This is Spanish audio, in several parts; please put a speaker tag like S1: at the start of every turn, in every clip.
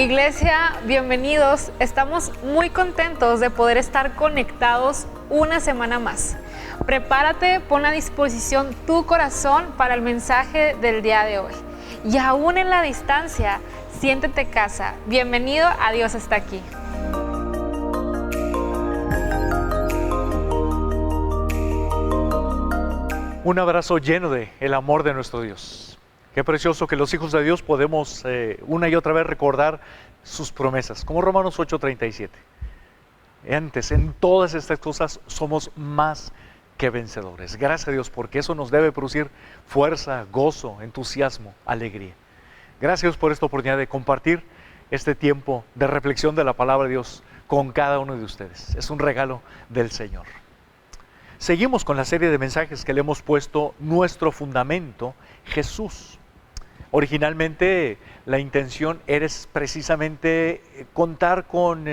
S1: Iglesia, bienvenidos. Estamos muy contentos de poder estar conectados una semana más. Prepárate, pon a disposición tu corazón para el mensaje del día de hoy. Y aún en la distancia, siéntete casa. Bienvenido a Dios está aquí.
S2: Un abrazo lleno de el amor de nuestro Dios. Qué precioso que los hijos de Dios podemos una y otra vez recordar sus promesas, como Romanos 8:37. Antes, en todas estas cosas somos más que vencedores. Gracias a Dios, porque eso nos debe producir fuerza, gozo, entusiasmo, alegría. Gracias por esta oportunidad de compartir este tiempo de reflexión de la palabra de Dios con cada uno de ustedes. Es un regalo del Señor. Seguimos con la serie de mensajes que le hemos puesto Nuestro Fundamento, Jesús. Originalmente la intención era precisamente contar con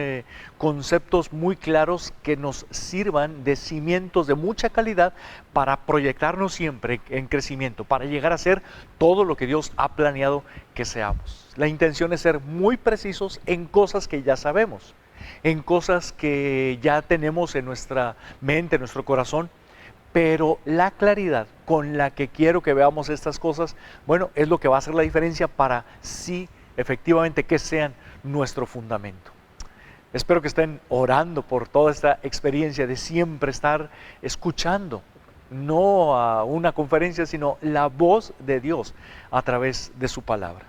S2: conceptos muy claros que nos sirvan de cimientos de mucha calidad para proyectarnos siempre en crecimiento, para llegar a ser todo lo que Dios ha planeado que seamos. La intención es ser muy precisos en cosas que ya sabemos, en cosas que ya tenemos en nuestra mente, en nuestro corazón, pero la claridad con la que quiero que veamos estas cosas, bueno, es lo que va a hacer la diferencia para sí, efectivamente, que sean nuestro fundamento. Espero que estén orando por toda esta experiencia de siempre estar escuchando, no a una conferencia, sino la voz de Dios a través de su palabra.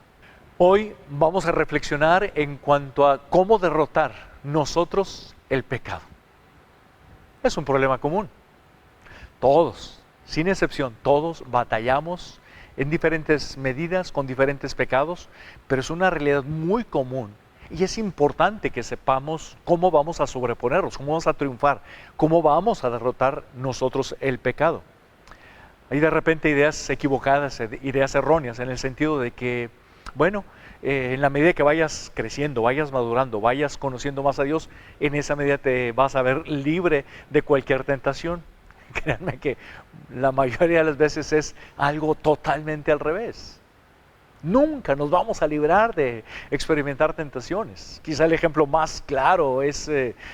S2: Hoy vamos a reflexionar en cuanto a cómo derrotar nosotros el pecado. Es un problema común. Todos, sin excepción, todos batallamos en diferentes medidas, con diferentes pecados, pero es una realidad muy común y es importante que sepamos cómo vamos a sobreponerlos, cómo vamos a triunfar, cómo vamos a derrotar nosotros el pecado. Hay de repente ideas equivocadas, ideas erróneas, en el sentido de que, bueno, en la medida que vayas creciendo, vayas madurando, vayas conociendo más a Dios, en esa medida te vas a ver libre de cualquier tentación. Créanme que la mayoría de las veces es algo totalmente al revés. Nunca nos vamos a librar de experimentar tentaciones. Quizá el ejemplo más claro es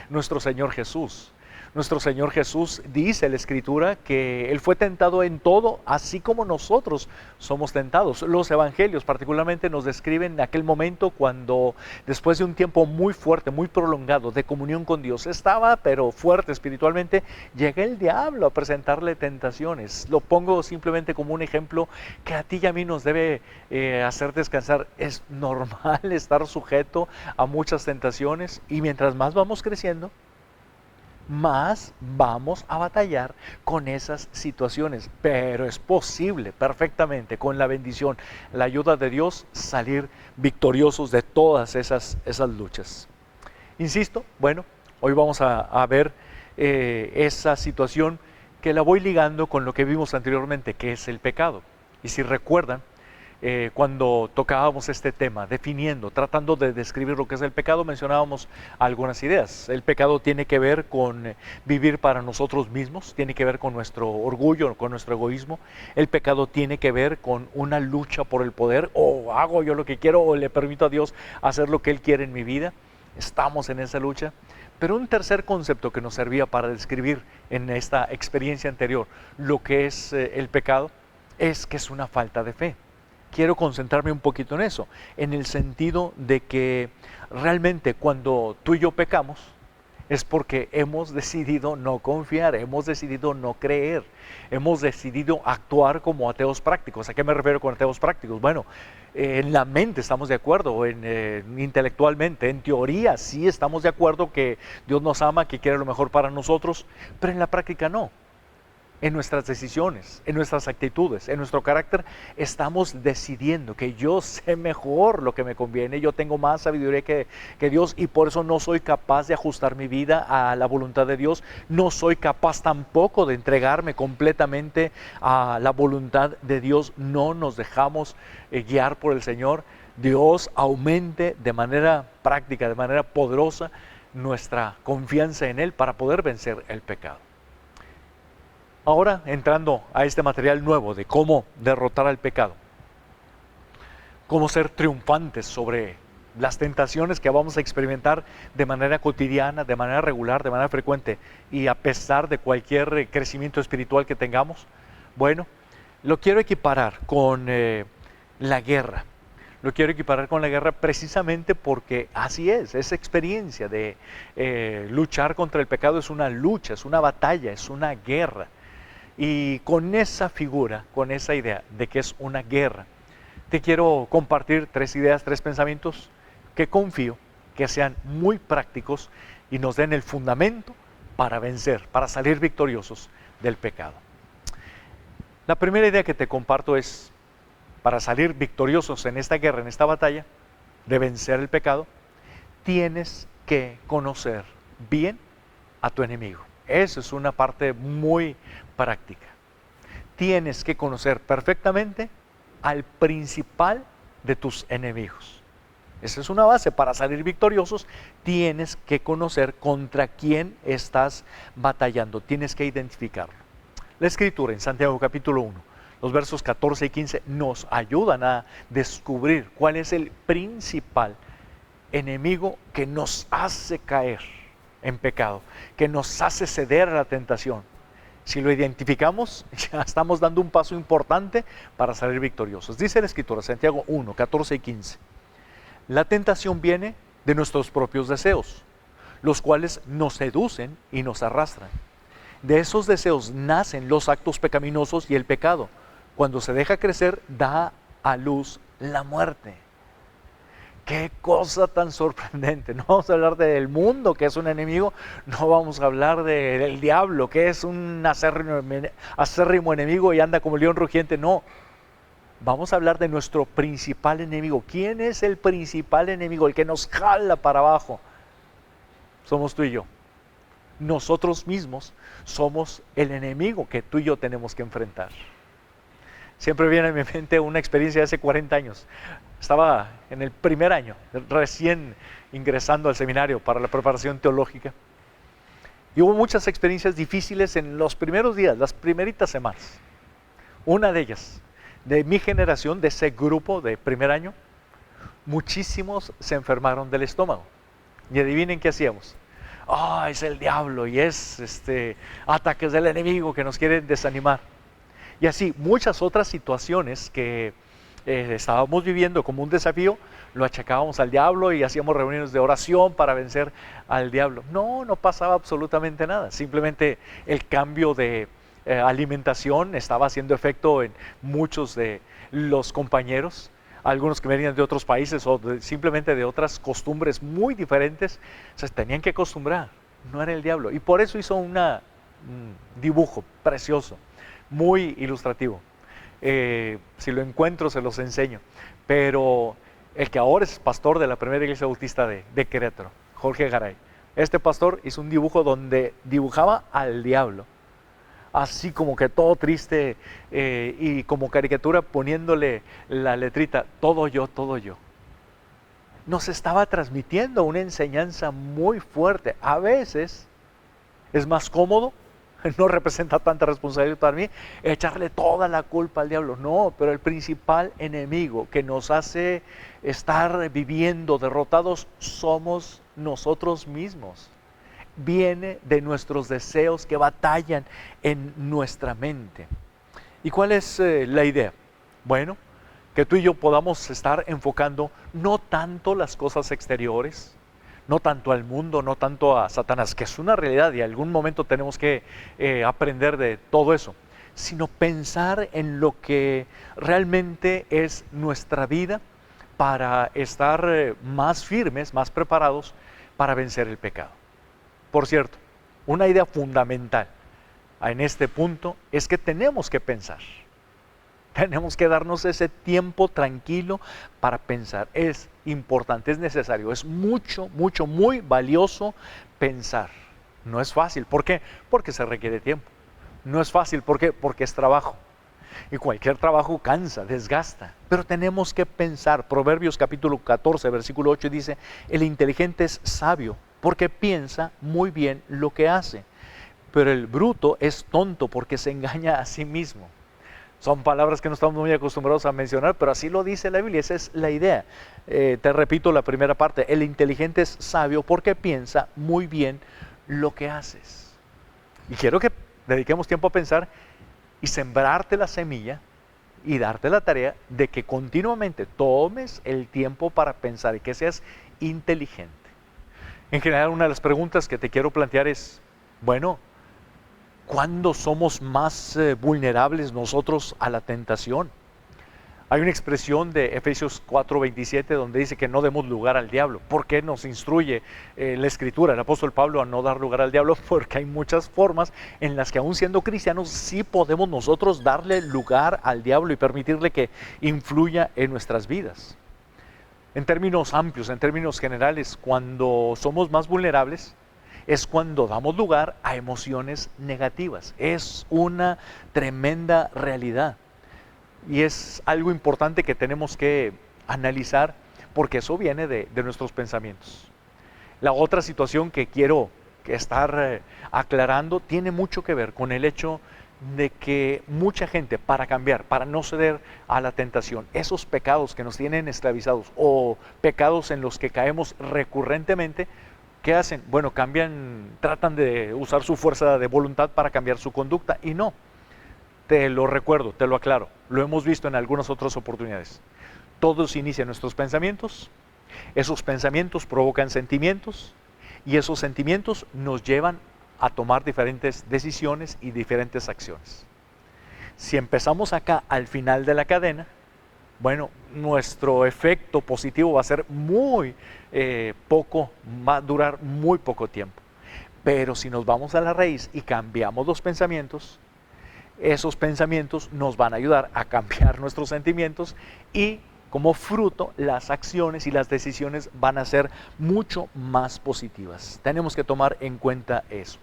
S2: nuestro Señor Jesús. Nuestro Señor Jesús dice en la Escritura que Él fue tentado en todo, así como nosotros somos tentados. Los evangelios particularmente nos describen aquel momento cuando, después de un tiempo muy fuerte, muy prolongado de comunión con Dios, estaba pero fuerte espiritualmente, llega el diablo a presentarle tentaciones. Lo pongo simplemente como un ejemplo que a ti y a mí nos debe hacer descansar. Es normal estar sujeto a muchas tentaciones y mientras más vamos creciendo, más vamos a batallar con esas situaciones, pero es posible perfectamente con la bendición, la ayuda de Dios, salir victoriosos de todas esas luchas. Insisto, bueno, hoy vamos a ver esa situación que la voy ligando con lo que vimos anteriormente, que es el pecado. Y si recuerdan, cuando tocábamos este tema, definiendo, tratando de describir lo que es el pecado, mencionábamos algunas ideas. El pecado tiene que ver con vivir para nosotros mismos, tiene que ver con nuestro orgullo, con nuestro egoísmo. El pecado tiene que ver con una lucha por el poder, o hago yo lo que quiero, o le permito a Dios hacer lo que Él quiere en mi vida. Estamos en esa lucha. Pero un tercer concepto que nos servía para describir en esta experiencia anterior lo que es el pecado, es que es una falta de fe. Quiero concentrarme un poquito en eso, en el sentido de que realmente cuando tú y yo pecamos es porque hemos decidido no confiar, hemos decidido no creer, hemos decidido actuar como ateos prácticos. ¿A qué me refiero con ateos prácticos? Bueno, en la mente estamos de acuerdo, intelectualmente, en teoría sí estamos de acuerdo que Dios nos ama, que quiere lo mejor para nosotros, pero en la práctica no. En nuestras decisiones, en nuestras actitudes, en nuestro carácter, estamos decidiendo que yo sé mejor lo que me conviene, yo tengo más sabiduría que Dios y por eso no soy capaz de ajustar mi vida a la voluntad de Dios, no soy capaz tampoco de entregarme completamente a la voluntad de Dios, no nos dejamos guiar por el Señor. Dios aumente de manera práctica, de manera poderosa, nuestra confianza en Él para poder vencer el pecado. Ahora, entrando a este material nuevo de cómo derrotar al pecado, cómo ser triunfantes sobre las tentaciones que vamos a experimentar de manera cotidiana, de manera regular, de manera frecuente, y a pesar de cualquier crecimiento espiritual que tengamos, bueno, lo quiero equiparar con la guerra. Lo quiero equiparar con la guerra precisamente porque así es, esa experiencia de luchar contra el pecado es una lucha, es una batalla, es una guerra. Y con esa figura, con esa idea de que es una guerra, te quiero compartir 3 ideas, 3 pensamientos que confío que sean muy prácticos y nos den el fundamento para vencer, para salir victoriosos del pecado. La primera idea que te comparto es, para salir victoriosos en esta guerra, en esta batalla, de vencer el pecado, tienes que conocer bien a tu enemigo. Eso es una parte muy práctica. Tienes que conocer perfectamente al principal de tus enemigos. Esa es una base. Para salir victoriosos, tienes que conocer contra quién estás batallando. Tienes que identificarlo. La Escritura en Santiago capítulo 1, los versos 14 y 15 nos ayudan a descubrir cuál es el principal enemigo que nos hace caer en pecado, que nos hace ceder a la tentación. Si lo identificamos, ya estamos dando un paso importante para salir victoriosos. Dice la Escritura, Santiago 1, 14 y 15. La tentación viene de nuestros propios deseos, los cuales nos seducen y nos arrastran. De esos deseos nacen los actos pecaminosos y el pecado. Cuando se deja crecer, da a luz la muerte. ¡Qué cosa tan sorprendente! No vamos a hablar del mundo, que es un enemigo, no vamos a hablar del diablo, que es un acérrimo enemigo y anda como león rugiente, no. Vamos a hablar de nuestro principal enemigo. ¿Quién es el principal enemigo? El que nos jala para abajo. Somos tú y yo. Nosotros mismos somos el enemigo que tú y yo tenemos que enfrentar. Siempre viene a mi mente una experiencia de hace 40 años. Estaba en el primer año, recién ingresando al seminario para la preparación teológica. Y hubo muchas experiencias difíciles en los primeros días, las primeritas semanas. Una de ellas, de mi generación, de ese grupo de primer año, muchísimos se enfermaron del estómago. Y adivinen qué hacíamos. Es el diablo y es ataques del enemigo que nos quieren desanimar. Y así muchas otras situaciones que estábamos viviendo como un desafío, lo achacábamos al diablo y hacíamos reuniones de oración para vencer al diablo. No pasaba absolutamente nada. Simplemente el cambio de alimentación estaba haciendo efecto en muchos de los compañeros. Algunos que venían de otros países o simplemente de otras costumbres muy diferentes, se tenían que acostumbrar, no era el diablo. Y por eso hizo un dibujo precioso, muy ilustrativo. Si lo encuentro se los enseño. Pero el que ahora es pastor de la primera iglesia bautista de Querétaro, Jorge Garay, este pastor hizo un dibujo donde dibujaba al diablo, así como que todo triste y como caricatura poniéndole la letrita, todo yo, todo yo. Nos estaba transmitiendo una enseñanza muy fuerte. A veces es más cómodo, no representa tanta responsabilidad para mí, echarle toda la culpa al diablo. No, pero el principal enemigo que nos hace estar viviendo derrotados somos nosotros mismos. Viene de nuestros deseos que batallan en nuestra mente. ¿Y cuál es la idea? Bueno, que tú y yo podamos estar enfocando no tanto las cosas exteriores, no tanto al mundo, no tanto a Satanás, que es una realidad y en algún momento tenemos que aprender de todo eso, sino pensar en lo que realmente es nuestra vida para estar más firmes, más preparados para vencer el pecado. Por cierto, una idea fundamental en este punto es que tenemos que pensar. Tenemos que darnos ese tiempo tranquilo para pensar. Es importante, es necesario, es mucho, muy valioso pensar. No es fácil. ¿Por qué? Porque se requiere tiempo. No es fácil. ¿Por qué? Porque es trabajo. Y cualquier trabajo cansa, desgasta. Pero tenemos que pensar. Proverbios capítulo 14, versículo 8 dice, el inteligente es sabio porque piensa muy bien lo que hace. Pero el bruto es tonto porque se engaña a sí mismo. Son palabras que no estamos muy acostumbrados a mencionar, pero así lo dice la Biblia, esa es la idea. Te repito la primera parte, el inteligente es sabio porque piensa muy bien lo que haces. Y quiero que dediquemos tiempo a pensar y sembrarte la semilla y darte la tarea de que continuamente tomes el tiempo para pensar y que seas inteligente. En general, una de las preguntas que te quiero plantear es, bueno, ¿cuándo somos más vulnerables nosotros a la tentación? Hay una expresión de Efesios 4:27 donde dice que no demos lugar al diablo. ¿Por qué nos instruye la Escritura, el apóstol Pablo, a no dar lugar al diablo? Porque hay muchas formas en las que aún siendo cristianos sí podemos nosotros darle lugar al diablo y permitirle que influya en nuestras vidas. En términos amplios, en términos generales, cuando somos más vulnerables es cuando damos lugar a emociones negativas. Es una tremenda realidad. Y es algo importante que tenemos que analizar porque eso viene de nuestros pensamientos. La otra situación que quiero estar aclarando tiene mucho que ver con el hecho de que mucha gente, para cambiar, para no ceder a la tentación, esos pecados que nos tienen esclavizados o pecados en los que caemos recurrentemente, ¿qué hacen? Bueno, tratan de usar su fuerza de voluntad para cambiar su conducta y no. Te lo recuerdo, te lo aclaro, lo hemos visto en algunas otras oportunidades. Todo se inicia en nuestros pensamientos, esos pensamientos provocan sentimientos y esos sentimientos nos llevan a tomar diferentes decisiones y diferentes acciones. Si empezamos acá al final de la cadena, bueno, nuestro efecto positivo va a ser muy poco, va a durar muy poco tiempo. Pero si nos vamos a la raíz y cambiamos los pensamientos, esos pensamientos nos van a ayudar a cambiar nuestros sentimientos y como fruto las acciones y las decisiones van a ser mucho más positivas. Tenemos que tomar en cuenta eso.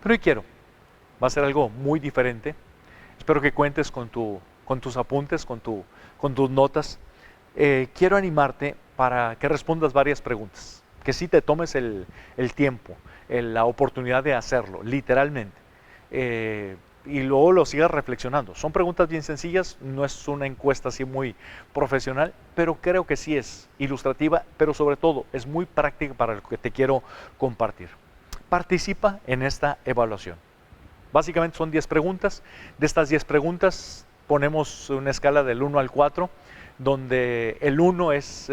S2: Pero hoy va a ser algo muy diferente. Espero que cuentes con tus apuntes, con tus notas. Quiero animarte para que respondas varias preguntas, que sí te tomes el tiempo, la oportunidad de hacerlo, literalmente. Y luego lo sigas reflexionando. Son preguntas bien sencillas, no es una encuesta así muy profesional, pero creo que sí es ilustrativa, pero sobre todo es muy práctica para lo que te quiero compartir. Participa en esta evaluación. Básicamente son 10 preguntas. De estas 10 preguntas ponemos una escala del 1 al 4, donde el 1 es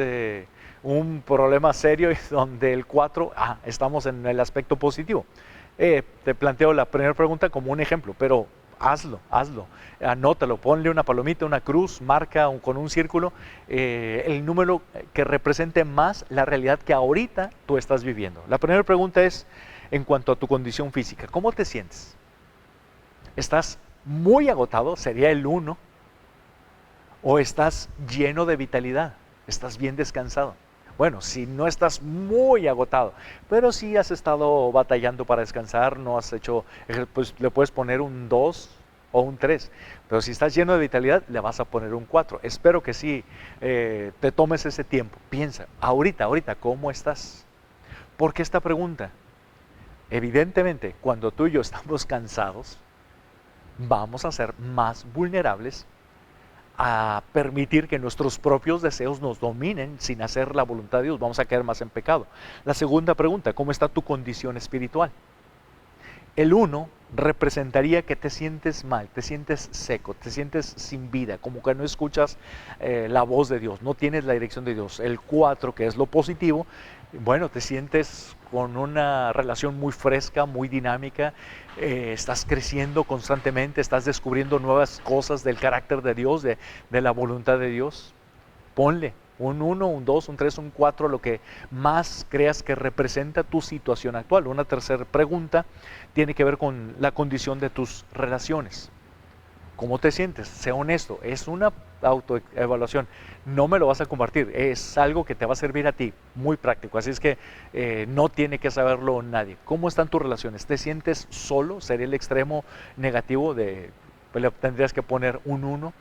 S2: un problema serio y donde el 4, estamos en el aspecto positivo. Te planteo la primera pregunta como un ejemplo, pero hazlo, anótalo, ponle una palomita, una cruz, marca con un círculo el número que represente más la realidad que ahorita tú estás viviendo. La primera pregunta es en cuanto a tu condición física, ¿cómo te sientes? ¿Estás muy agotado? Sería el 1. ¿O estás lleno de vitalidad? ¿Estás bien descansado? Bueno, si no estás muy agotado, pero si has estado batallando para descansar, no has hecho, pues le puedes poner un 2 o un 3. Pero si estás lleno de vitalidad, le vas a poner un 4. Espero que sí te tomes ese tiempo. Piensa, ahorita, ¿cómo estás? ¿Por qué esta pregunta? Evidentemente, cuando tú y yo estamos cansados, vamos a ser más vulnerables a permitir que nuestros propios deseos nos dominen sin hacer la voluntad de Dios. Vamos a caer más en pecado. La segunda pregunta, ¿cómo está tu condición espiritual? El 1 representaría que te sientes mal, te sientes seco, te sientes sin vida, como que no escuchas la voz de Dios, no tienes la dirección de Dios. El 4, que es lo positivo, bueno, te sientes con una relación muy fresca, muy dinámica, estás creciendo constantemente, estás descubriendo nuevas cosas del carácter de Dios, de la voluntad de Dios. Ponle un 1, un 2, un 3, un 4, lo que más creas que representa tu situación actual. Una tercera pregunta tiene que ver con la condición de tus relaciones. ¿Cómo te sientes? Sé honesto, es una autoevaluación, no me lo vas a compartir, es algo que te va a servir a ti, muy práctico, así es que no tiene que saberlo nadie. ¿Cómo están tus relaciones? ¿Te sientes solo? Sería el extremo negativo pues le tendrías que poner un 1.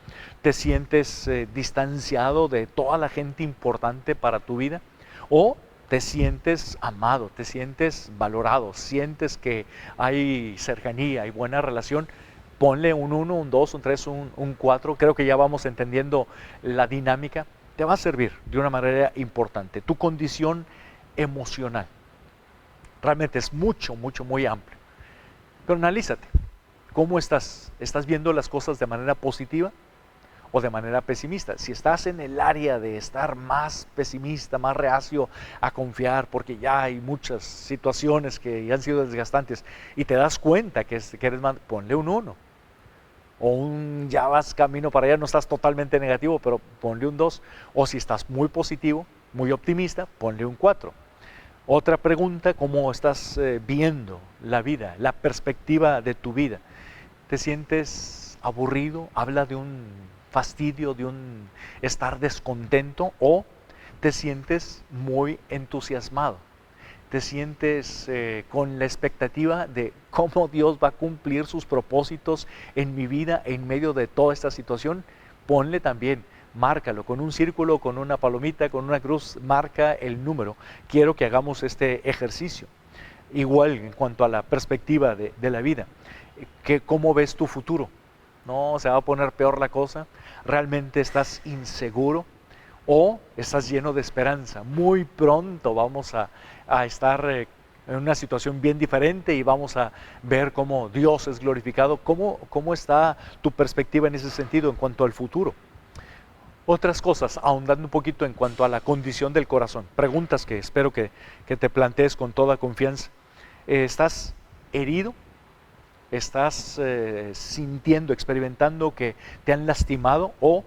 S2: ¿Te sientes distanciado de toda la gente importante para tu vida? ¿O te sientes amado, te sientes valorado, sientes que hay cercanía, hay buena relación? ponle un 1, un 2, un 3, un 4. Creo que ya vamos entendiendo la dinámica. Te va a servir de una manera importante. Tu condición emocional realmente es muy amplio. Pero analízate. ¿Cómo estás? ¿Estás viendo las cosas de manera positiva o de manera pesimista? Si estás en el área de estar más pesimista, más reacio a confiar, porque ya hay muchas situaciones que ya han sido desgastantes y te das cuenta que eres más, ponle un 1. O ya vas camino para allá, no estás totalmente negativo, pero ponle un 2. O si estás muy positivo, muy optimista, ponle un 4. Otra pregunta, ¿cómo estás viendo la vida, la perspectiva de tu vida? ¿Te sientes aburrido? ¿Habla de un fastidio, de un estar descontento? ¿O te sientes muy entusiasmado? ¿Te sientes con la expectativa de cómo Dios va a cumplir sus propósitos en mi vida en medio de toda esta situación? Ponle también, márcalo con un círculo, con una palomita, con una cruz, marca el número. Quiero que hagamos este ejercicio. Igual en cuanto a la perspectiva de la vida, ¿cómo ves tu futuro? ¿No se va a poner peor la cosa? ¿Realmente estás inseguro? ¿O estás lleno de esperanza? Muy pronto vamos a estar en una situación bien diferente y vamos a ver cómo Dios es glorificado. ¿Cómo está tu perspectiva en ese sentido en cuanto al futuro? Otras cosas, ahondando un poquito en cuanto a la condición del corazón. Preguntas que espero que te plantees con toda confianza. ¿Estás herido? ¿Estás sintiendo, experimentando que te han lastimado? ¿O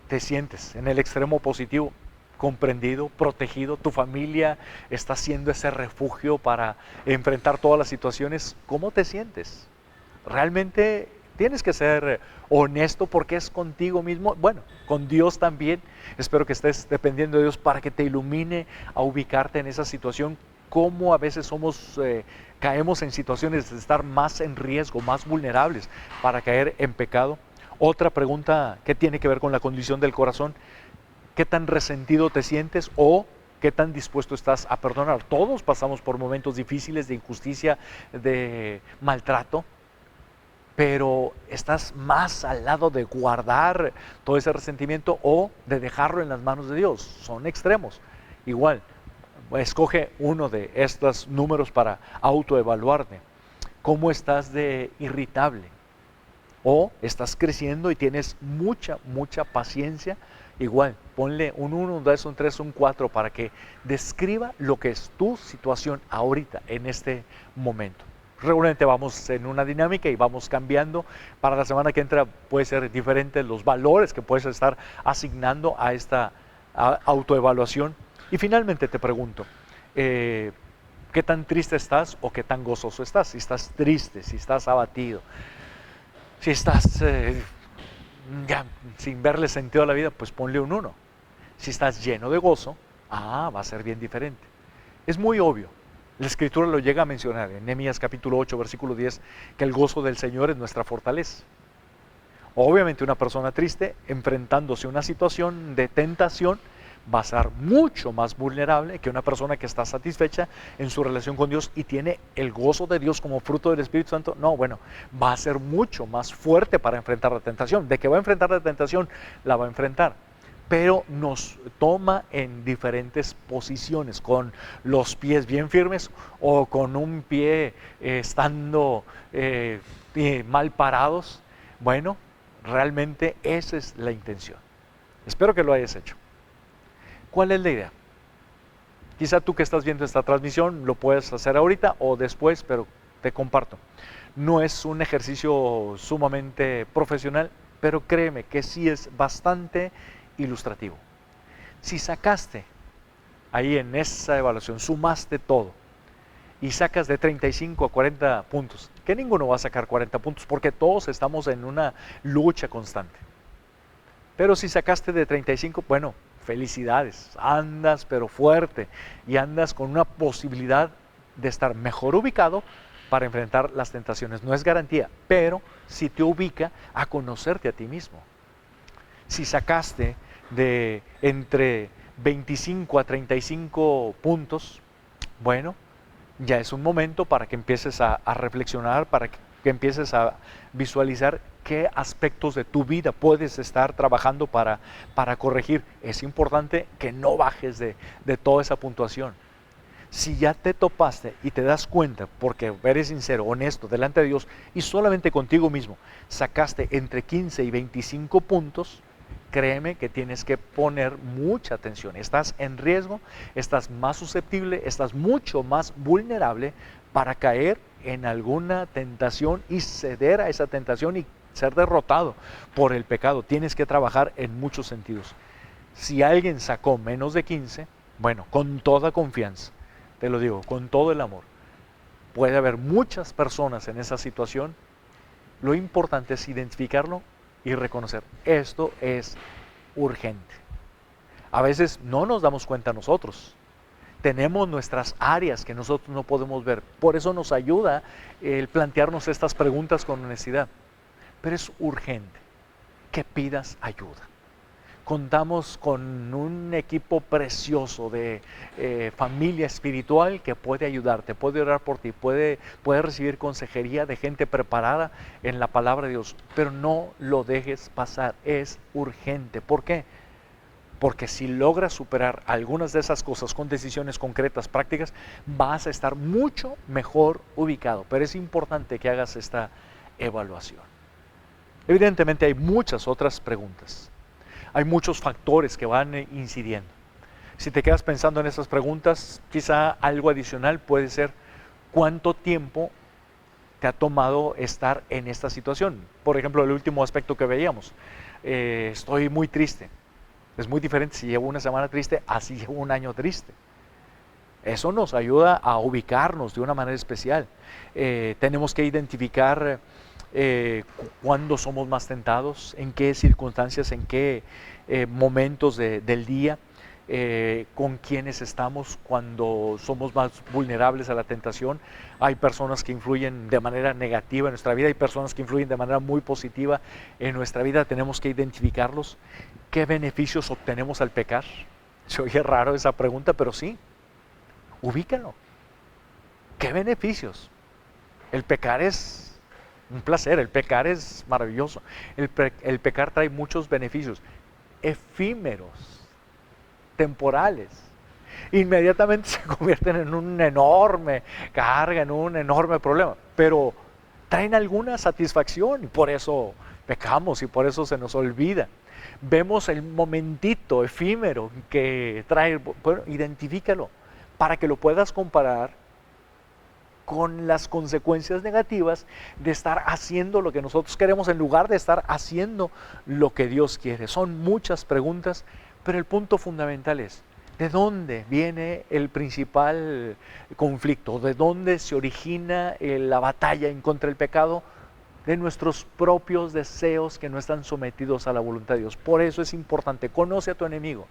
S2: te sientes en el extremo positivo, comprendido, protegido? ¿Tu familia está siendo ese refugio para enfrentar todas las situaciones? ¿Cómo te sientes? ¿Realmente tienes que ser honesto porque es contigo mismo? Bueno, con Dios también. Espero que estés dependiendo de Dios para que te ilumine a ubicarte en esa situación. Cómo a veces caemos en situaciones de estar más en riesgo, más vulnerables para caer en pecado. Otra pregunta que tiene que ver con la condición del corazón: ¿qué tan resentido te sientes o qué tan dispuesto estás a perdonar? Todos pasamos por momentos difíciles de injusticia, de maltrato, pero ¿estás más al lado de guardar todo ese resentimiento o de dejarlo en las manos de Dios? Son extremos. Igual, escoge uno de estos números para autoevaluarte. ¿Cómo estás de irritable? ¿O estás creciendo y tienes mucha paciencia? Igual, ponle un 1, un 2, un 3, un 4 para que describa lo que es tu situación ahorita, en este momento. Regularmente vamos en una dinámica y vamos cambiando. Para la semana que entra puede ser diferente los valores que puedes estar asignando a esta autoevaluación. Y finalmente te pregunto, ¿qué tan triste estás o qué tan gozoso estás? Si estás triste, si estás abatido, si estás ya sin verle sentido a la vida, pues ponle un 1. Si estás lleno de gozo, va a ser bien diferente. Es muy obvio. La Escritura lo llega a mencionar en Nehemías capítulo 8, versículo 10, que el gozo del Señor es nuestra fortaleza. Obviamente una persona triste, enfrentándose a una situación de tentación, va a ser mucho más vulnerable que una persona que está satisfecha en su relación con Dios y tiene el gozo de Dios como fruto del Espíritu Santo. No, bueno, va a ser mucho más fuerte para enfrentar la tentación. De que va a enfrentar la tentación, la va a enfrentar. Pero nos toma en diferentes posiciones, con los pies bien firmes o con un pie estando mal parados. Bueno, realmente esa es la intención. Espero que lo hayas hecho. ¿Cuál es la idea? Quizá tú que estás viendo esta transmisión lo puedes hacer ahorita o después, pero te comparto. No es un ejercicio sumamente profesional, pero créeme que sí es bastante ilustrativo. Si sacaste ahí en esa evaluación, sumaste todo y sacas de 35 a 40 puntos, que ninguno va a sacar 40 puntos porque todos estamos en una lucha constante. Pero si sacaste de 35, bueno, felicidades, andas pero fuerte y andas con una posibilidad de estar mejor ubicado para enfrentar las tentaciones. No es garantía, pero sí te ubica a conocerte a ti mismo. Si sacaste de entre 25 a 35 puntos, bueno, ya es un momento para que empieces a reflexionar, para que que empieces a visualizar qué aspectos de tu vida puedes estar trabajando para corregir. Es importante que no bajes de toda esa puntuación. Si ya te topaste y te das cuenta, porque eres sincero, honesto, delante de Dios y solamente contigo mismo, sacaste entre 15 y 25 puntos, créeme que tienes que poner mucha atención. Estás en riesgo, estás más susceptible, estás mucho más vulnerable para caer en alguna tentación y ceder a esa tentación y ser derrotado por el pecado. Tienes que trabajar en muchos sentidos. Si alguien sacó menos de 15, bueno, con toda confianza, te lo digo, con todo el amor, puede haber muchas personas en esa situación. Lo importante es identificarlo y reconocer, esto es urgente. A veces no nos damos cuenta nosotros. Tenemos nuestras áreas que nosotros no podemos ver. Por eso nos ayuda el plantearnos estas preguntas con honestidad. Pero es urgente que pidas ayuda. Contamos con un equipo precioso de familia espiritual que puede ayudarte, puede orar por ti, puede recibir consejería de gente preparada en la palabra de Dios, pero no lo dejes pasar, es urgente. ¿Por qué? Porque si logras superar algunas de esas cosas con decisiones concretas, prácticas, vas a estar mucho mejor ubicado, pero es importante que hagas esta evaluación. Evidentemente hay muchas otras preguntas. Hay muchos factores que van incidiendo. Si te quedas pensando en esas preguntas, quizá algo adicional puede ser cuánto tiempo te ha tomado estar en esta situación. Por ejemplo, el último aspecto que veíamos, estoy muy triste. Es muy diferente si llevo una semana triste a si llevo un año triste. Eso nos ayuda a ubicarnos de una manera especial. Tenemos que identificar cuándo somos más tentados, en qué circunstancias, en qué momentos del día, con quiénes estamos cuando somos más vulnerables a la tentación. Hay personas que influyen de manera negativa en nuestra vida, hay personas que influyen de manera muy positiva en nuestra vida. Tenemos que identificarlos. ¿Qué beneficios obtenemos al pecar? Se oye raro esa pregunta, pero sí, ubícalo. ¿Qué beneficios? El pecar es un placer, el pecar es maravilloso. El pecar trae muchos beneficios, efímeros, temporales. Inmediatamente se convierten en una enorme carga, en un enorme problema, pero traen alguna satisfacción y por eso pecamos y por eso se nos olvida. Vemos el momentito efímero que trae, bueno, identifícalo para que lo puedas comparar con las consecuencias negativas de estar haciendo lo que nosotros queremos en lugar de estar haciendo lo que Dios quiere. Son muchas preguntas, pero el punto fundamental es, ¿de dónde viene el principal conflicto? ¿De dónde se origina la batalla en contra del pecado? De nuestros propios deseos que no están sometidos a la voluntad de Dios. Por eso es importante, conoce a tu enemigo.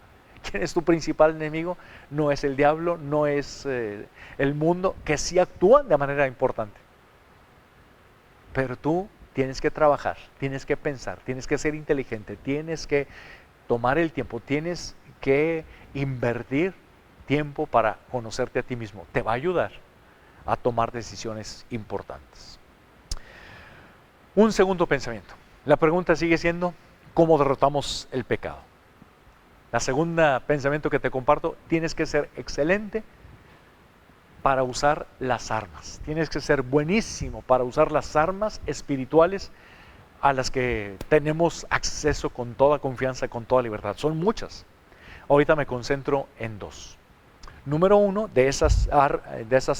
S2: ¿Quién es tu principal enemigo? No es el diablo, no es el mundo, que sí actúan de manera importante. Pero tú tienes que trabajar, tienes que pensar, tienes que ser inteligente, tienes que tomar el tiempo, tienes que invertir tiempo para conocerte a ti mismo. Te va a ayudar a tomar decisiones importantes. Un segundo pensamiento. La pregunta sigue siendo, ¿cómo derrotamos el pecado? La segunda pensamiento que te comparto, tienes que ser excelente para usar las armas. Tienes que ser buenísimo para usar las armas espirituales a las que tenemos acceso con toda confianza, con toda libertad. Son muchas. Ahorita me concentro en dos. Número uno, de esas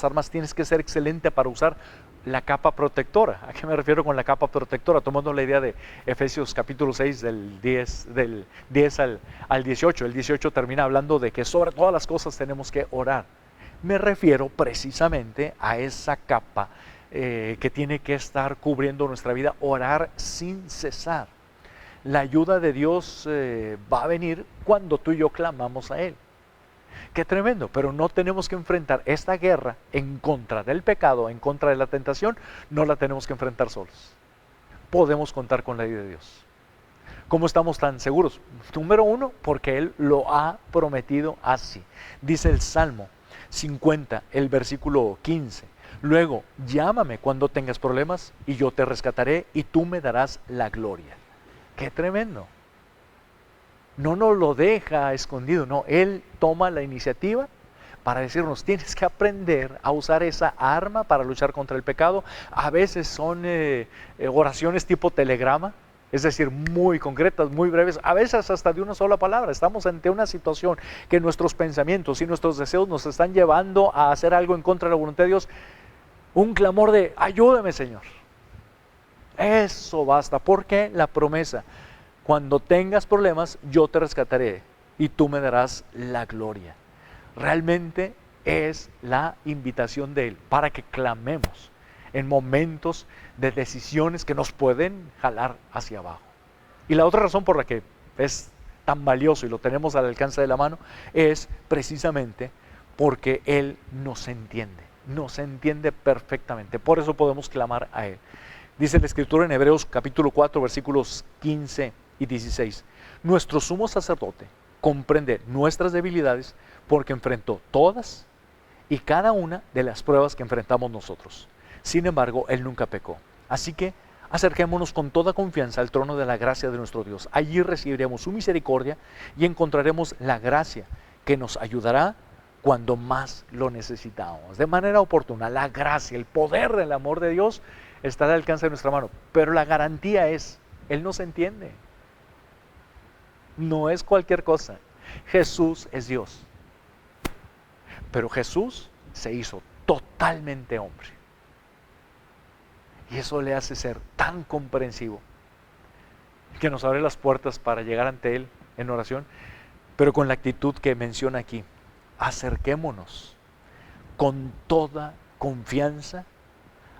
S2: armas tienes que ser excelente para usar la capa protectora. ¿A qué me refiero con la capa protectora? Tomando la idea de Efesios capítulo 6 del 10 al 18. El 18 termina hablando de que sobre todas las cosas tenemos que orar. Me refiero precisamente a esa capa que tiene que estar cubriendo nuestra vida, orar sin cesar. La ayuda de Dios va a venir cuando tú y yo clamamos a Él. Qué tremendo, pero no tenemos que enfrentar esta guerra en contra del pecado, en contra de la tentación, no la tenemos que enfrentar solos. Podemos contar con la ayuda de Dios. ¿Cómo estamos tan seguros? Número uno, porque Él lo ha prometido así. Dice el Salmo 50, el versículo 15. Luego, llámame cuando tengas problemas y yo te rescataré y tú me darás la gloria. ¡Qué tremendo! No nos lo deja escondido, no, Él toma la iniciativa para decirnos, tienes que aprender a usar esa arma para luchar contra el pecado. A veces son oraciones tipo telegrama, es decir, muy concretas, muy breves, a veces hasta de una sola palabra. Estamos ante una situación que nuestros pensamientos y nuestros deseos nos están llevando a hacer algo en contra de la voluntad de Dios. Un clamor de, ayúdame Señor. Eso basta, porque la promesa, cuando tengas problemas, yo te rescataré y tú me darás la gloria. Realmente es la invitación de Él para que clamemos en momentos de decisiones que nos pueden jalar hacia abajo. Y la otra razón por la que es tan valioso y lo tenemos al alcance de la mano es precisamente porque Él nos entiende perfectamente. Por eso podemos clamar a Él. Dice la Escritura en Hebreos capítulo 4 versículos 15 y 16. Nuestro sumo sacerdote comprende nuestras debilidades porque enfrentó todas y cada una de las pruebas que enfrentamos nosotros. Sin embargo, Él nunca pecó. Así que acerquémonos con toda confianza al trono de la gracia de nuestro Dios. Allí recibiremos su misericordia y encontraremos la gracia que nos ayudará cuando más lo necesitamos. De manera oportuna, la gracia, el poder del amor de Dios está al alcance de nuestra mano. Pero la garantía es, Él nos entiende. No es cualquier cosa. Jesús es Dios. Pero Jesús se hizo totalmente hombre. Y eso le hace ser tan comprensivo que nos abre las puertas para llegar ante Él en oración, pero con la actitud que menciona aquí. Acerquémonos con toda confianza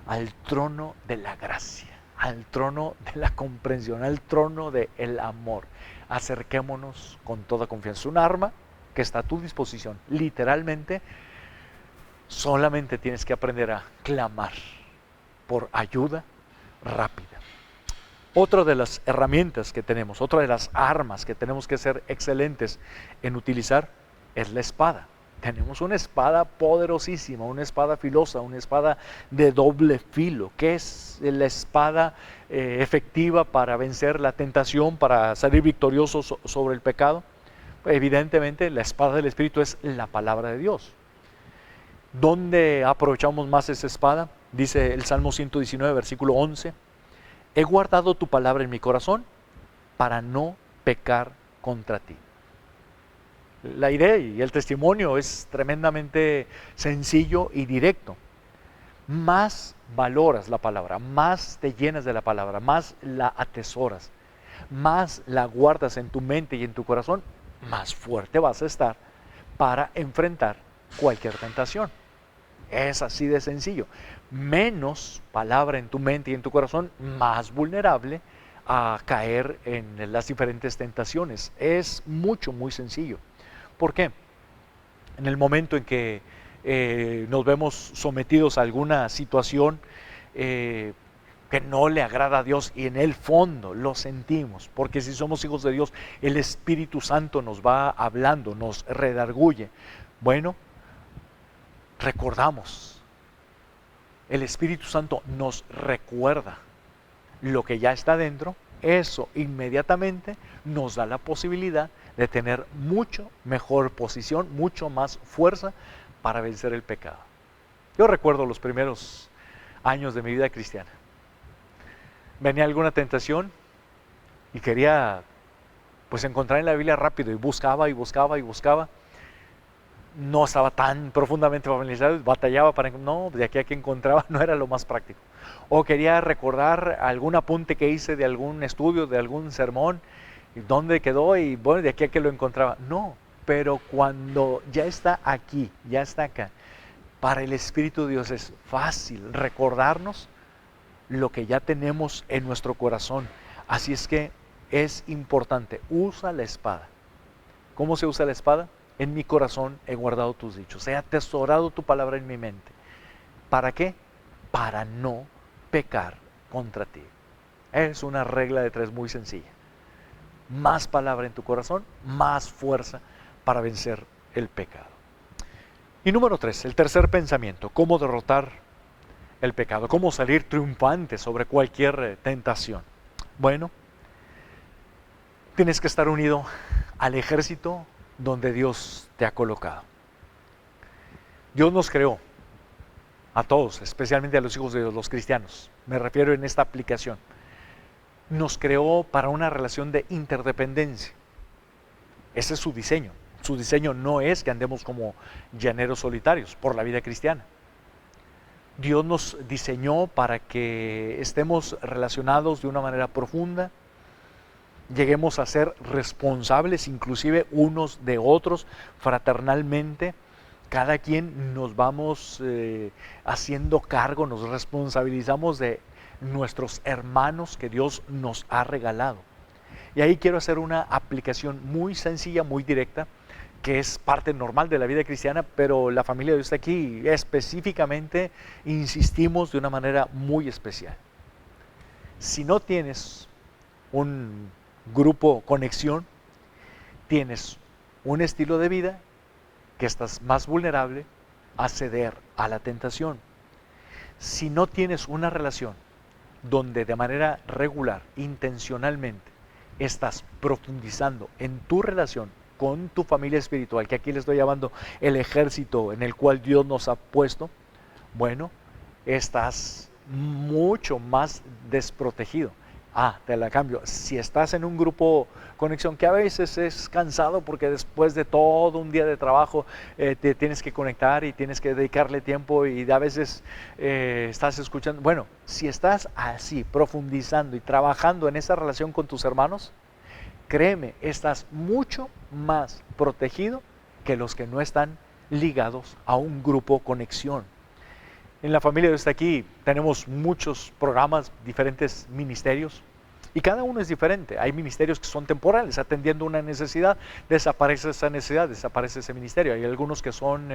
S2: al trono de la gracia, al trono de la comprensión, al trono del amor. Acerquémonos con toda confianza. Un arma que está a tu disposición. Literalmente, solamente tienes que aprender a clamar por ayuda rápida. Otra de las herramientas que tenemos, otra de las armas que tenemos que ser excelentes en utilizar es la espada. Tenemos una espada poderosísima, una espada filosa, una espada de doble filo. ¿Qué es la espada efectiva para vencer la tentación, para salir victoriosos sobre el pecado? Evidentemente, la espada del Espíritu es la palabra de Dios. ¿Dónde aprovechamos más esa espada? Dice el Salmo 119, versículo 11. He guardado tu palabra en mi corazón para no pecar contra ti. La idea y el testimonio es tremendamente sencillo y directo. Más valoras la palabra, más te llenas de la palabra, más la atesoras, más la guardas en tu mente y en tu corazón, más fuerte vas a estar para enfrentar cualquier tentación. Es así de sencillo. Menos palabra en tu mente y en tu corazón, más vulnerable a caer en las diferentes tentaciones. Es muy sencillo. ¿Por qué? En el momento en que nos vemos sometidos a alguna situación que no le agrada a Dios y en el fondo lo sentimos, porque si somos hijos de Dios, el Espíritu Santo nos va hablando, nos redarguye. Bueno, recordamos, el Espíritu Santo nos recuerda lo que ya está dentro, eso inmediatamente nos da la posibilidad de tener mucho mejor posición, mucho más fuerza para vencer el pecado. Yo recuerdo los primeros años de mi vida cristiana. Venía alguna tentación y quería pues encontrar en la Biblia rápido y buscaba. No estaba tan profundamente familiarizado, batallaba para no, de aquí a que encontraba no era lo más práctico. O quería recordar algún apunte que hice de algún estudio, de algún sermón, y dónde quedó y bueno, de aquí a que lo encontraba. No, pero cuando ya está aquí, ya está acá, para el Espíritu de Dios es fácil recordarnos lo que ya tenemos en nuestro corazón. Así es que es importante, usa la espada. ¿Cómo se usa la espada? En mi corazón he guardado tus dichos, he atesorado tu palabra en mi mente. ¿Para qué? Para no pecar contra ti. Es una regla de tres muy sencilla. Más palabra en tu corazón, más fuerza para vencer el pecado. Y número 3, el tercer pensamiento, cómo derrotar el pecado, cómo salir triunfante sobre cualquier tentación. Bueno, tienes que estar unido al ejército donde Dios te ha colocado. Dios nos creó a todos, especialmente a los hijos de Dios, los cristianos. Me refiero en esta aplicación. Nos creó para una relación de interdependencia. Ese es su diseño. Su diseño no es que andemos como llaneros solitarios por la vida cristiana. Dios nos diseñó para que estemos relacionados de una manera profunda, lleguemos a ser responsables inclusive unos de otros fraternalmente. Cada quien nos vamos haciendo cargo, nos responsabilizamos de nuestros hermanos que Dios nos ha regalado. Y ahí quiero hacer una aplicación muy sencilla, muy directa, que es parte normal de la vida cristiana, pero la familia de Dios está aquí. Específicamente insistimos de una manera muy especial. Si no tienes un grupo conexión, tienes un estilo de vida que estás más vulnerable a ceder a la tentación. Si no tienes una relación donde de manera regular, intencionalmente, estás profundizando en tu relación con tu familia espiritual, que aquí le estoy llamando el ejército en el cual Dios nos ha puesto, bueno, estás mucho más desprotegido. Te la cambio. Si estás en un grupo conexión que a veces es cansado porque después de todo un día de trabajo te tienes que conectar y tienes que dedicarle tiempo y a veces estás escuchando. Bueno, si estás así profundizando y trabajando en esa relación con tus hermanos, créeme, estás mucho más protegido que los que no están ligados a un grupo conexión. En la familia de aquí tenemos muchos programas, diferentes ministerios, y cada uno es diferente. Hay ministerios que son temporales, atendiendo una necesidad, desaparece esa necesidad, desaparece ese ministerio. Hay algunos que son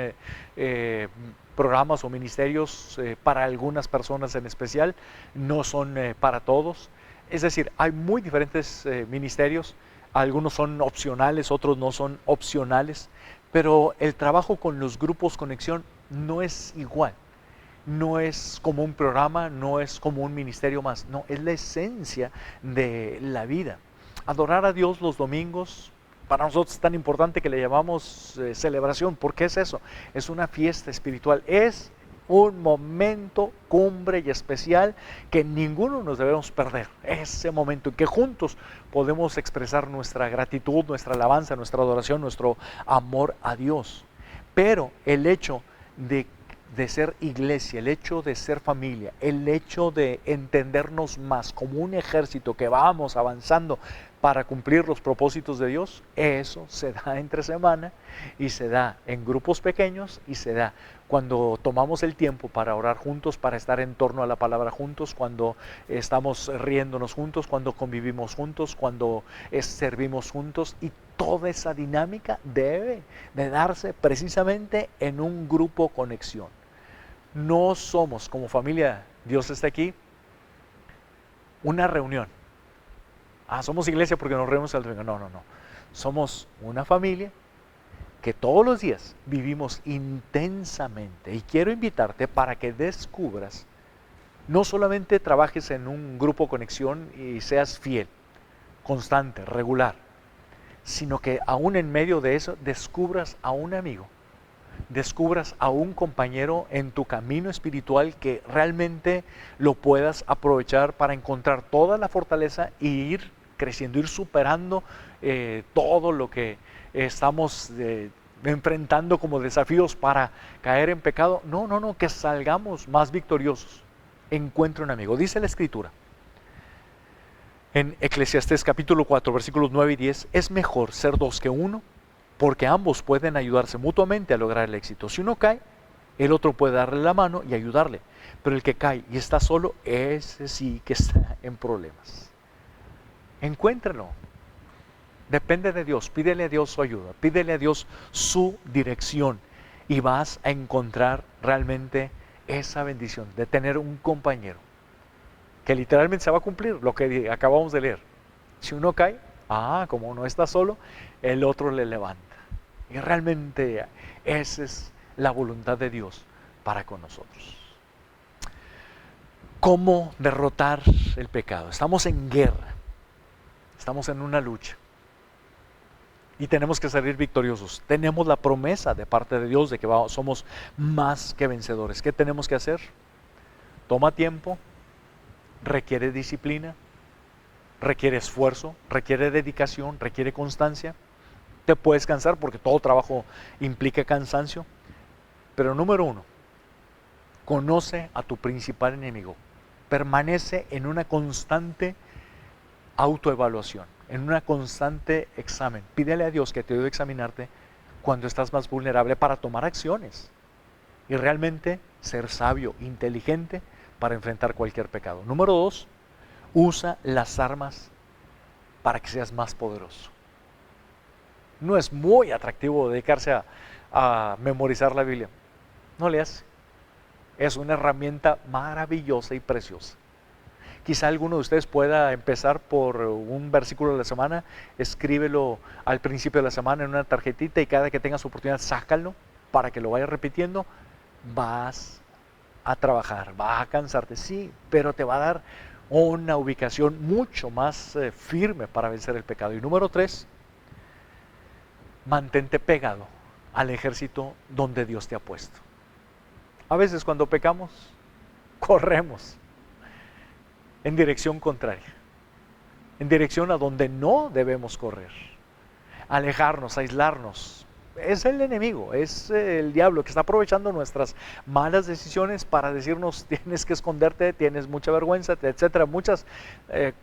S2: programas o ministerios para algunas personas en especial, no son para todos. Es decir, hay muy diferentes ministerios, algunos son opcionales, otros no son opcionales, pero el trabajo con los grupos conexión no es igual. No es como un programa, no es como un ministerio más, no, es la esencia de la vida. Adorar a Dios los domingos, para nosotros es tan importante que le llamamos celebración. ¿Por qué es eso? Es una fiesta espiritual, es un momento cumbre y especial que ninguno nos debemos perder. Ese momento en que juntos podemos expresar nuestra gratitud, nuestra alabanza, nuestra adoración, nuestro amor a Dios. Pero el hecho de ser iglesia, el hecho de ser familia, el hecho de entendernos más como un ejército que vamos avanzando para cumplir los propósitos de Dios, eso se da entre semana y se da en grupos pequeños y se da cuando tomamos el tiempo para orar juntos, para estar en torno a la palabra juntos, cuando estamos riéndonos juntos, cuando convivimos juntos, cuando servimos juntos, y toda esa dinámica debe de darse precisamente en un grupo conexión. No somos como familia, Dios está aquí, una reunión. Somos iglesia porque nos reunimos al domingo. No. Somos una familia que todos los días vivimos intensamente. Y quiero invitarte para que descubras, no solamente trabajes en un grupo conexión y seas fiel, constante, regular, sino que aún en medio de eso descubras a un amigo, descubras a un compañero en tu camino espiritual que realmente lo puedas aprovechar para encontrar toda la fortaleza y ir creciendo, ir superando todo lo que estamos enfrentando como desafíos para caer en pecado. No, que salgamos más victoriosos. Encuentra un amigo. Dice la Escritura en Eclesiastés capítulo 4 versículos 9 y 10, es mejor ser dos que uno, porque ambos pueden ayudarse mutuamente a lograr el éxito. Si uno cae, el otro puede darle la mano y ayudarle, pero el que cae y está solo, ese sí que está en problemas. Encuéntralo. Depende de Dios, pídele a Dios su ayuda, pídele a Dios su dirección y vas a encontrar realmente esa bendición de tener un compañero que literalmente se va a cumplir lo que acabamos de leer. Si uno cae, como no está solo, el otro le levanta. Y realmente esa es la voluntad de Dios para con nosotros. ¿Cómo derrotar el pecado? Estamos en guerra, estamos en una lucha y tenemos que salir victoriosos. Tenemos la promesa de parte de Dios de que somos más que vencedores. ¿Qué tenemos que hacer? Toma tiempo, requiere disciplina, requiere esfuerzo, requiere dedicación, requiere constancia. Te puedes cansar porque todo trabajo implica cansancio, pero número uno, conoce a tu principal enemigo. Permanece en una constante autoevaluación, en una constante examen. Pídele a Dios que te ayude a examinarte cuando estás más vulnerable para tomar acciones y realmente ser sabio, inteligente para enfrentar cualquier pecado. Número dos, usa las armas para que seas más poderoso. No es muy atractivo dedicarse a memorizar la Biblia. No le hace. Es una herramienta maravillosa y preciosa. Quizá alguno de ustedes pueda empezar por un versículo de la semana, escríbelo al principio de la semana en una tarjetita y cada que tengas oportunidad sácalo para que lo vayas repitiendo. Vas a trabajar, vas a cansarte, sí, pero te va a dar una ubicación mucho más firme para vencer el pecado. Y número tres, mantente pegado al ejército donde Dios te ha puesto. A veces cuando pecamos, corremos en dirección contraria, en dirección a donde no debemos correr, alejarnos, aislarnos. Es el enemigo, es el diablo que está aprovechando nuestras malas decisiones para decirnos tienes que esconderte, tienes mucha vergüenza, etcétera, muchas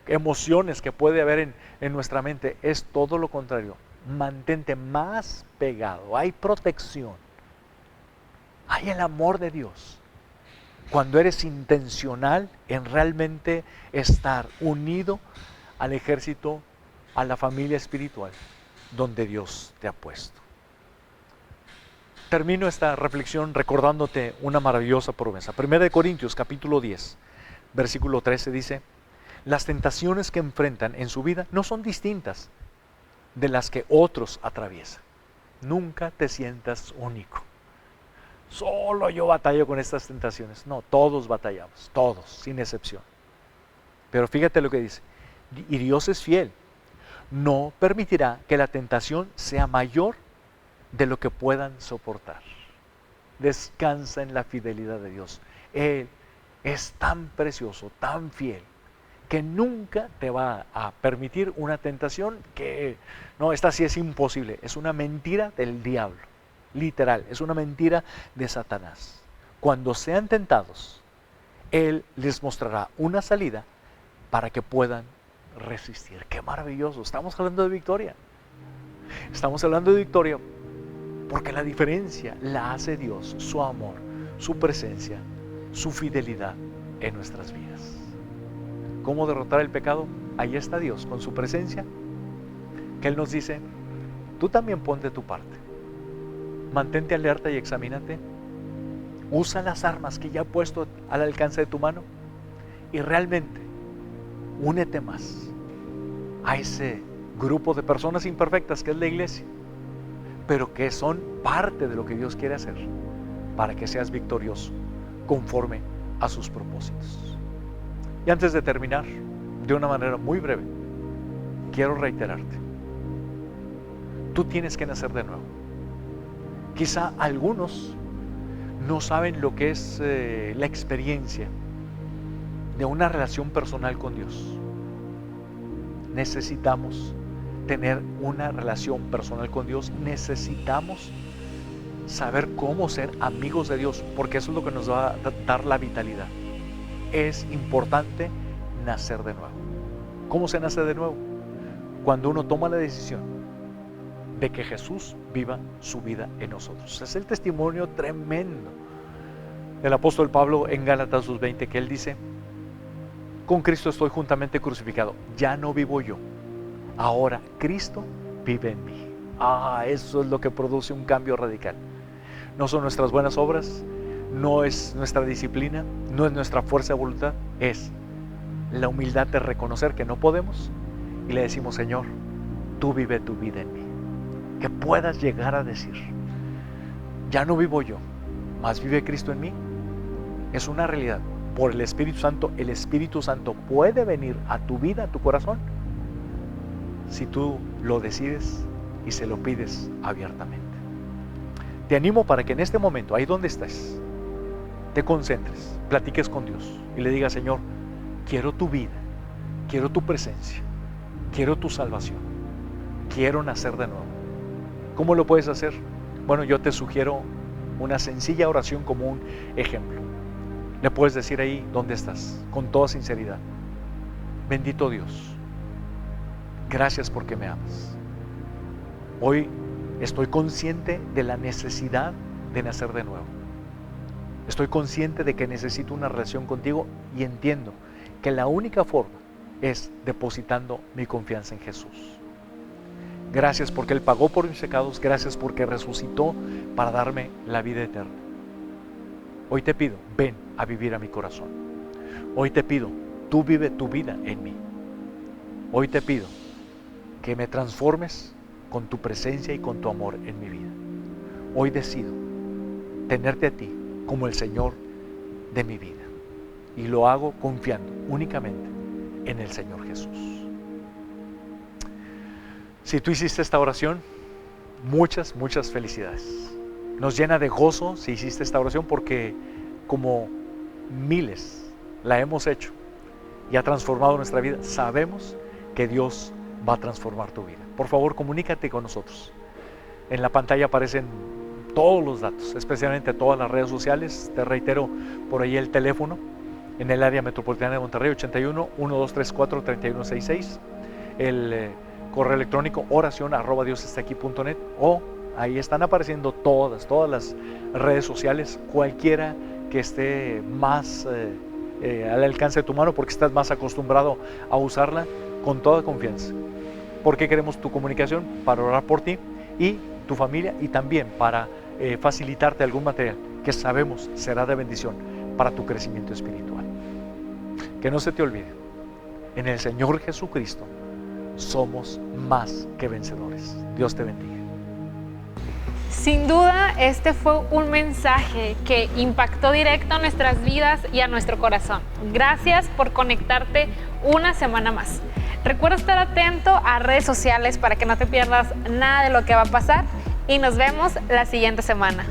S2: emociones que puede haber en nuestra mente. Es todo lo contrario, mantente más pegado, hay protección. Hay el amor de Dios. Cuando eres intencional en realmente estar unido al ejército, a la familia espiritual donde Dios te ha puesto. Termino esta reflexión recordándote una maravillosa promesa. 1 Corintios capítulo 10, versículo 13 dice: las tentaciones que enfrentan en su vida no son distintas de las que otros atraviesan. Nunca te sientas único. Solo yo batallo con estas tentaciones. No, todos batallamos, todos, sin excepción. Pero fíjate lo que dice: y Dios es fiel, no permitirá que la tentación sea mayor de lo que puedan soportar. Descansa en la fidelidad de Dios. Él es tan precioso, tan fiel, que nunca te va a permitir una tentación que, no, esta sí es imposible. Es una mentira del diablo. Literal, es una mentira de Satanás. Cuando sean tentados, Él les mostrará una salida para que puedan resistir. ¡Qué maravilloso! Estamos hablando de victoria. Estamos hablando de victoria porque la diferencia la hace Dios, su amor, su presencia, su fidelidad en nuestras vidas. ¿Cómo derrotar el pecado? Ahí está Dios con su presencia, que Él nos dice: tú también ponte tu parte. Mantente alerta y examínate. Usa las armas que ya he puesto al alcance de tu mano y realmente únete más a ese grupo de personas imperfectas que es la iglesia, pero que son parte de lo que Dios quiere hacer para que seas victorioso conforme a sus propósitos. Y antes de terminar, de una manera muy breve, quiero reiterarte: tú tienes que nacer de nuevo. Quizá algunos no saben lo que es la experiencia de una relación personal con Dios. Necesitamos tener una relación personal con Dios. Necesitamos saber cómo ser amigos de Dios, porque eso es lo que nos va a dar la vitalidad. Es importante nacer de nuevo. ¿Cómo se nace de nuevo? Cuando uno toma la decisión de que Jesús viva su vida en nosotros. Es el testimonio tremendo del apóstol Pablo en Gálatas 2:20, que él dice: con Cristo estoy juntamente crucificado, ya no vivo yo, ahora Cristo vive en mí. Eso es lo que produce un cambio radical. No son nuestras buenas obras, no es nuestra disciplina, no es nuestra fuerza de voluntad, es la humildad de reconocer que no podemos y le decimos: Señor, tú vive tu vida en mí. Que puedas llegar a decir: ya no vivo yo, mas vive Cristo en mí. Es una realidad por el Espíritu Santo puede venir a tu vida, a tu corazón, si tú lo decides y se lo pides abiertamente. Te animo para que en este momento, ahí donde estés, te concentres, platiques con Dios y le digas: Señor, quiero tu vida, quiero tu presencia, quiero tu salvación, quiero nacer de nuevo. ¿Cómo lo puedes hacer? Bueno, yo te sugiero una sencilla oración como un ejemplo. Le puedes decir ahí donde estás, con toda sinceridad: bendito Dios, gracias porque me amas. Hoy estoy consciente de la necesidad de nacer de nuevo. Estoy consciente de que necesito una relación contigo y entiendo que la única forma es depositando mi confianza en Jesús. Gracias porque Él pagó por mis pecados, gracias porque resucitó para darme la vida eterna. Hoy te pido, ven a vivir a mi corazón. Hoy te pido, tú vive tu vida en mí. Hoy te pido que me transformes con tu presencia y con tu amor en mi vida. Hoy decido tenerte a ti como el Señor de mi vida. Y lo hago confiando únicamente en el Señor Jesús. Si tú hiciste esta oración, muchas felicidades. Nos llena de gozo si hiciste esta oración, porque como miles la hemos hecho y ha transformado nuestra vida, sabemos que Dios va a transformar tu vida. Por favor, comunícate con nosotros. En la pantalla aparecen todos los datos, especialmente todas las redes sociales. Te reitero por ahí el teléfono en el área metropolitana de Monterrey: 81-1234-3166. El correo electrónico oracion@diosestaaqui.net, o ahí están apareciendo todas las redes sociales, cualquiera que esté más al alcance de tu mano, porque estás más acostumbrado a usarla, con toda confianza. Porque queremos tu comunicación para orar por ti y tu familia, y también para facilitarte algún material que sabemos será de bendición para tu crecimiento espiritual. Que no se te olvide, en el Señor Jesucristo somos más que vencedores. Dios te bendiga.
S1: Sin duda, este fue un mensaje que impactó directo a nuestras vidas y a nuestro corazón. Gracias por conectarte una semana más. Recuerda estar atento a redes sociales para que no te pierdas nada de lo que va a pasar, y nos vemos la siguiente semana.